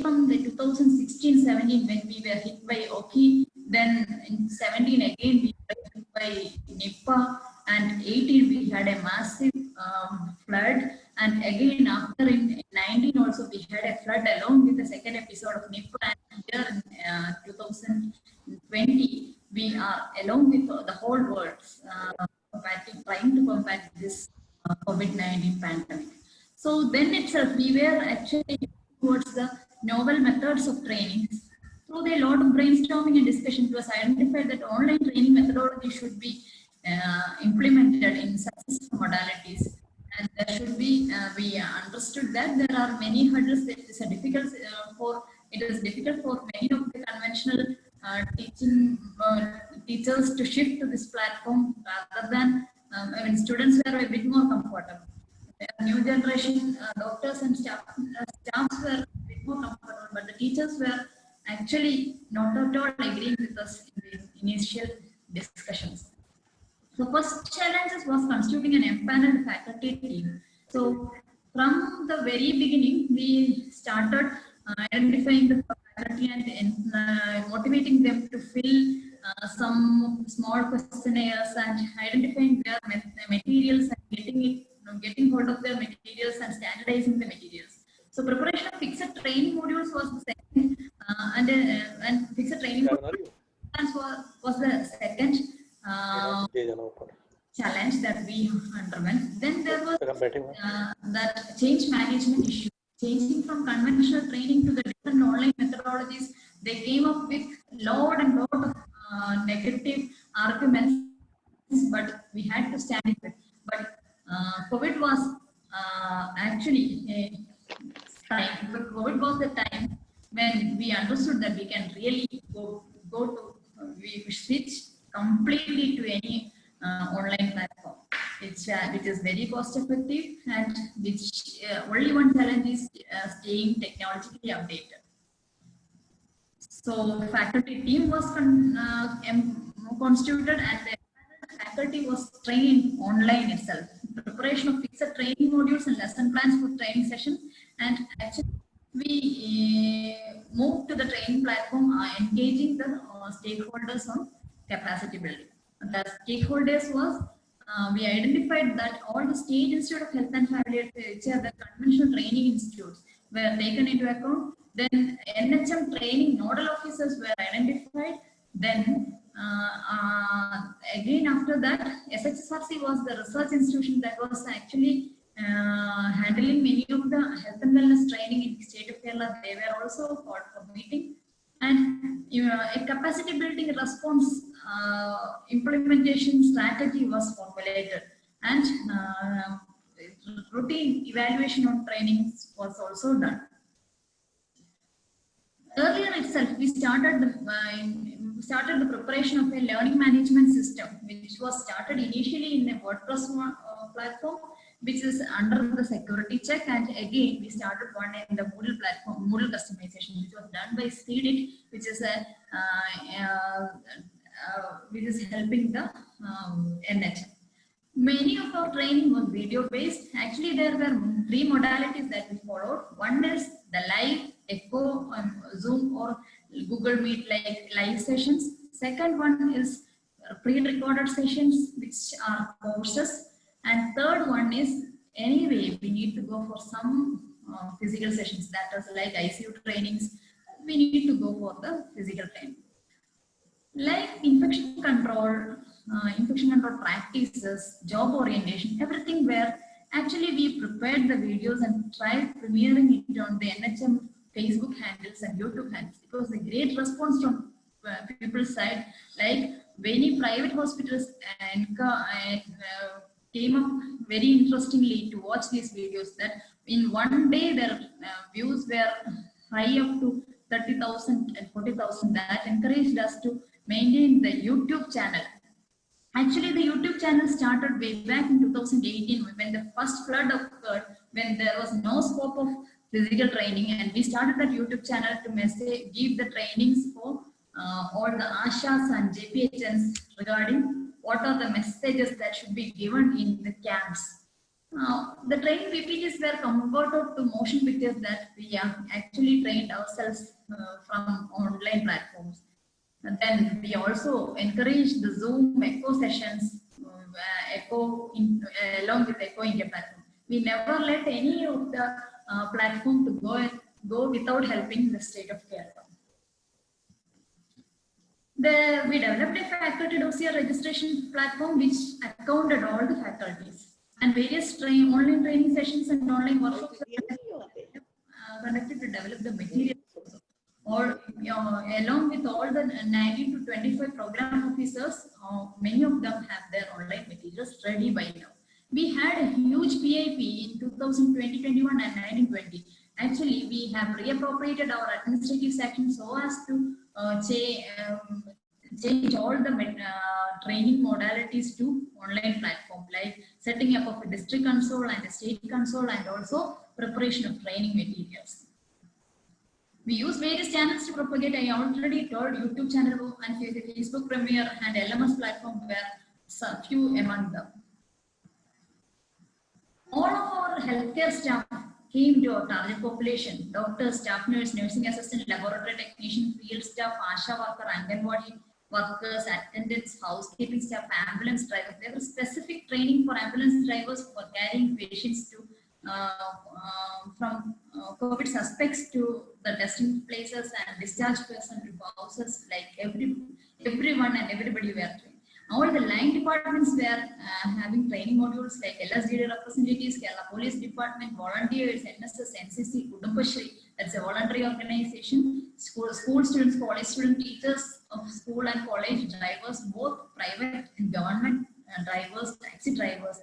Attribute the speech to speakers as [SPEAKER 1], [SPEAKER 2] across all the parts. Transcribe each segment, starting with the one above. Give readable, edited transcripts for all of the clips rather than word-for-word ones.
[SPEAKER 1] from the 2016-17 when we were hit by Oki, then in 17 again we were hit by Nipah, and 18 we had a massive flood, and again after in 19 also we had a flood along with the second episode of Nipah, and here in 2020 we are along with the whole world trying to combat this COVID-19 pandemic. So then itself we were actually towards the novel methods of training. Through a lot of brainstorming and discussion, it was identified that online training methodology should be implemented in successful modalities. And there should be, we understood that there are many hurdles that is difficult it is difficult for many of the conventional teachers to shift to this platform rather than, students were a bit more comfortable. The new generation doctors and staffs were a bit more comfortable, but the teachers were actually not at all agreeing with us in the initial discussions. So first challenges was constituting an empaneled faculty team. So from the very beginning, we started identifying the faculty and motivating them to fill some small questionnaires and identifying their materials and getting hold of their materials and standardizing the materials. So preparation of fixed training modules was the second, and fixed training modules was the second challenge that we underwent. Then there was that change management issue. Changing from conventional training to the different online methodologies, they came up with lot of negative arguments, but we had to stand it with. But COVID was actually a time. COVID was the time when we understood that we can really we switch completely to any online platform, which is very cost effective, and which only one challenge is staying technologically updated. So faculty team was constituted, and the faculty was trained online itself. Preparation of fixed training modules and lesson plans for training sessions, and actually we moved to the training platform, engaging the stakeholders on capacity building. The stakeholders was, we identified that all the State Institute of Health and Family, which are the conventional training institutes, were taken into account. Then NHM training nodal officers were identified. Then again after that, SHSRC was the research institution that was actually handling many of the health and wellness training in the state of Kerala. They were also called for meeting. And a capacity building response implementation strategy was formulated, and routine evaluation of trainings was also done. Earlier itself, we started the preparation of a learning management system, which was started initially in a WordPress platform, which is under the security check, and again we started one in the Moodle platform, Moodle customization, which was done by Steedit, which is helping the NHM. Many of our training was video based. Actually, there were three modalities that we followed. One is the live, echo on Zoom or Google Meet, like live sessions. Second one is pre-recorded sessions, which are courses. And third one is, anyway, we need to go for some physical sessions, that is like ICU trainings. We need to go for the physical training. Like infection control practices, job orientation, everything where actually we prepared the videos and tried premiering it on the NHM Facebook handles and YouTube handles. It was a great response from people's side. Like many private hospitals came up very interestingly to watch these videos, that in one day their views were high up to 30,000 and 40,000. That encouraged us to maintain the YouTube channel. Actually, the YouTube channel started way back in 2018 when the first flood occurred, when there was no scope of physical training, and we started that YouTube channel to give the trainings for all the ASHAs and JPHNs regarding what are the messages that should be given in the camps. The trained PPTs were converted to motion pictures that we actually trained ourselves from online platforms. And then we also encouraged the Zoom echo sessions, along with Echo India platform. We never let any of the platform to go without helping the state of Kerala. We developed a faculty dossier registration platform which accounted all the faculties. And various online training sessions and online workshops were conducted to develop the material. Along with all the 19 to 25 program officers, many of them have their online materials ready by now. We had a huge PIP in 2020-21 and 19-20. Actually, we have reappropriated our administrative section so as to change all the training modalities to online platform, like setting up of a district console and a state console, and also preparation of training materials. We use various channels to propagate. I already told YouTube channel and Facebook Premiere and LMS platform were few among them. All of our healthcare staff came to our target population: doctors, staff nurse, nursing assistant, laboratory technician, field staff, ASHA worker, Anganwadi workers, attendants, housekeeping staff, ambulance drivers. There was specific training for ambulance drivers for carrying patients to from COVID suspects to the testing places and discharge person to houses. Like everyone and everybody were trained. All the line departments were having training modules like LSD representatives, Kerala Police Department, volunteers, NSS, NCC, Kudumbashri, that's a voluntary organization, school students, college student, teachers of school and college, drivers, both private and government drivers, taxi drivers,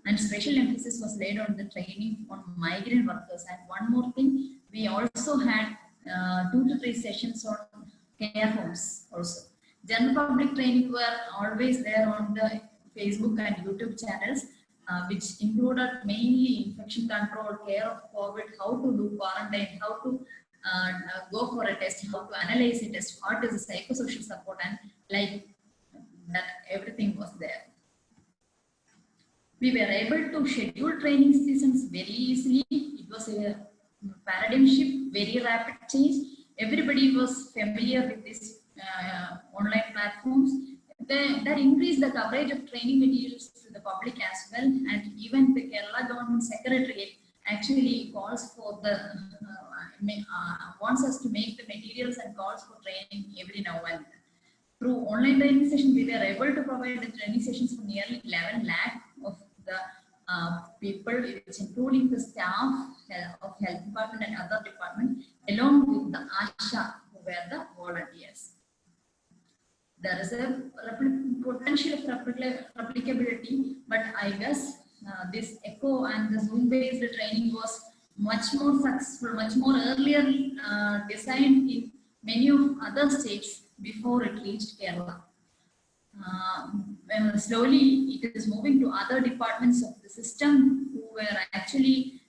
[SPEAKER 1] and special emphasis was laid on the training on migrant workers. And one more thing, we also had 2 to 3 sessions on care homes also. General public training were always there on the Facebook and YouTube channels, which included mainly infection control, care of COVID, how to do quarantine, how to go for a test, how to analyze a test, what is the psychosocial support, and like that, everything was there. We were able to schedule training seasons very easily. It was a paradigm shift, very rapid change. Everybody was familiar with this online platforms. That increased the coverage of training materials to the public as well, and even the Kerala Government Secretariat actually calls for the wants us to make the materials and calls for training every now and then. Through online training sessions, we were able to provide the training sessions for nearly 11 lakh of the people, which including the staff of health department and other department, along with the ASHA, who were the volunteers. There is a potential of replicability, but I guess this ECHO and the Zoom-based training was much more successful, much more earlier designed in many of other states before it reached Kerala. Slowly, it is moving to other departments of the system who were actually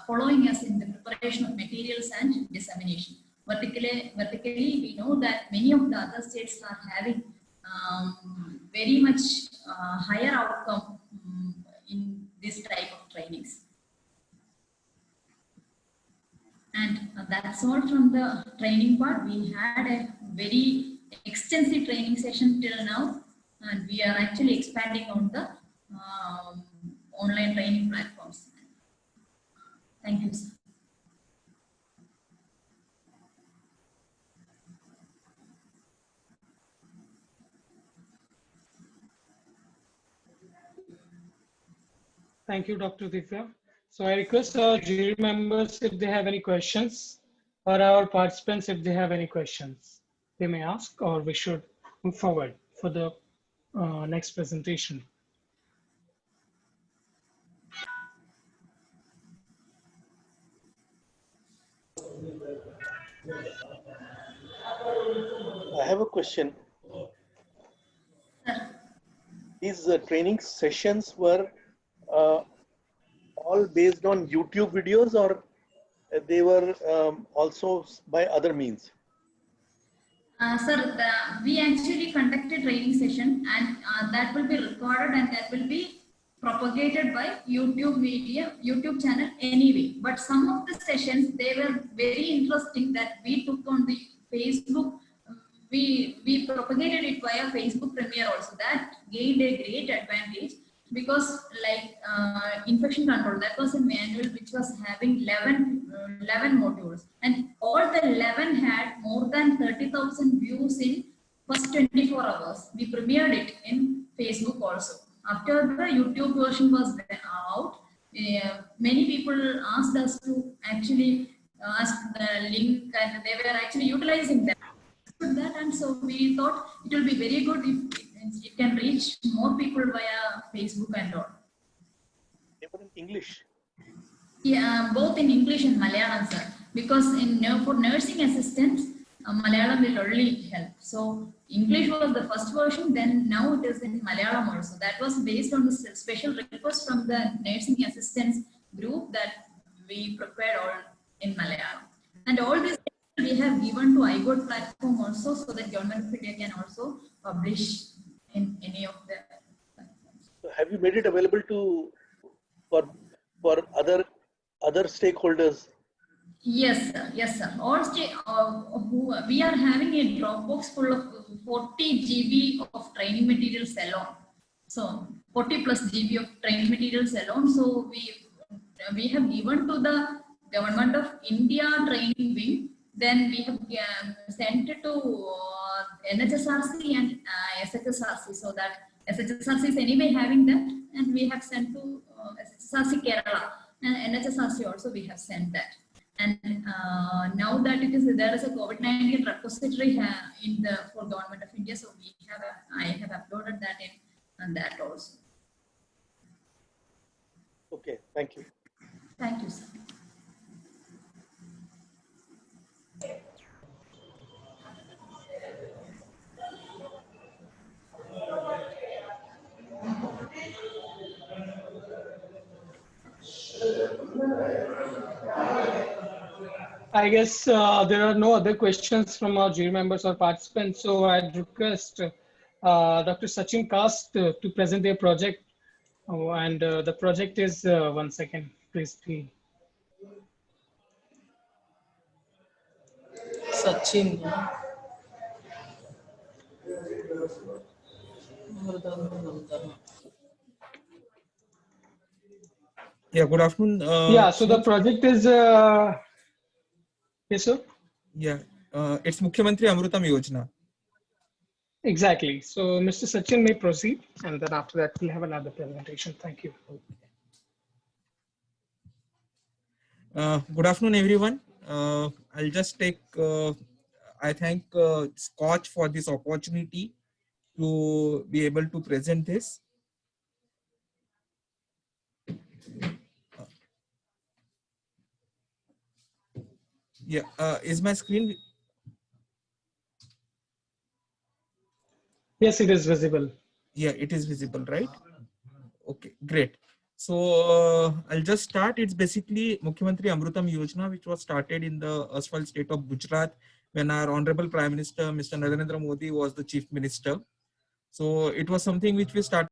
[SPEAKER 1] following us in the preparation of materials and dissemination. Vertically, we know that many of the other states are having very much higher outcome in this type of trainings. And that's all from the training part. We had a very extensive training session till now, and we are actually expanding on the online training platforms. Thank you, sir.
[SPEAKER 2] Thank you, Dr. Divya. So I request our jury members if they have any questions, or our participants if they have any questions, they may ask, or we should move forward for the next presentation.
[SPEAKER 3] I have a question. These training sessions were all based on YouTube videos, or they were also by other means?
[SPEAKER 1] Sir, we actually conducted training session, and that will be recorded, and that will be propagated by YouTube channel anyway. But some of the sessions, they were very interesting that we took on the Facebook. We propagated it via Facebook Premiere also. That gained a great advantage because like infection control, that was a manual which was having 11 modules, and all the 11 had more than 30,000 views in first 24 hours. We premiered it in Facebook also. After the YouTube version was out, many people asked us to actually ask the link, and they were actually utilizing that. And so we thought it will be very good if it can reach more people via Facebook and all.
[SPEAKER 3] They were in English.
[SPEAKER 1] Yeah, both in English and Malayalam, sir. Because for nursing assistants, Malayalam will only help. So English was the first version, then now it is in Malayalam also. That was based on the special request from the nursing assistants group that we prepared all in Malayalam. And all this we have given to iGoat platform also, so that Government of India can also publish in any of the platforms.
[SPEAKER 3] So have you made it available to for other stakeholders?
[SPEAKER 1] Yes, sir. Yes, sir. We are having a Dropbox full of 40 GB of training materials alone. So 40 plus GB of training materials alone. So we have given to the Government of India training wing. Then we have sent it to NHSRC and SHSRC, so that SHSRC is anyway having that, and we have sent to SHSRC Kerala, and NHSRC also we have sent that. And now that there is a COVID-19 repository for Government of India, so I have uploaded that in that also.
[SPEAKER 3] Okay, thank you.
[SPEAKER 1] Thank you, sir.
[SPEAKER 2] I guess there are no other questions from our jury members or participants. So I'd request Dr. Sachin Kast to present their project. And the project is, one second, please.
[SPEAKER 4] Sachin. Yeah, good afternoon.
[SPEAKER 2] Yeah, so the project is, yes, sir?
[SPEAKER 4] Yeah, it's Mukhyamantri Amrutam Yojana.
[SPEAKER 2] Exactly. So Mr. Sachin may proceed, and then after that we'll have another presentation. Thank you.
[SPEAKER 4] Good afternoon, everyone. I'll just take, I thank Scotch for this opportunity to be able to present this. Yeah, is my screen?
[SPEAKER 2] Yes, it is visible.
[SPEAKER 4] Yeah, it is visible, right? Okay, great. So I'll just start. It's basically Mukhyamantri Amrutam Yojana, which was started in the erstwhile state of Gujarat when our Honorable Prime Minister, Mr. Narendra Modi, was the Chief Minister. So it was something which we started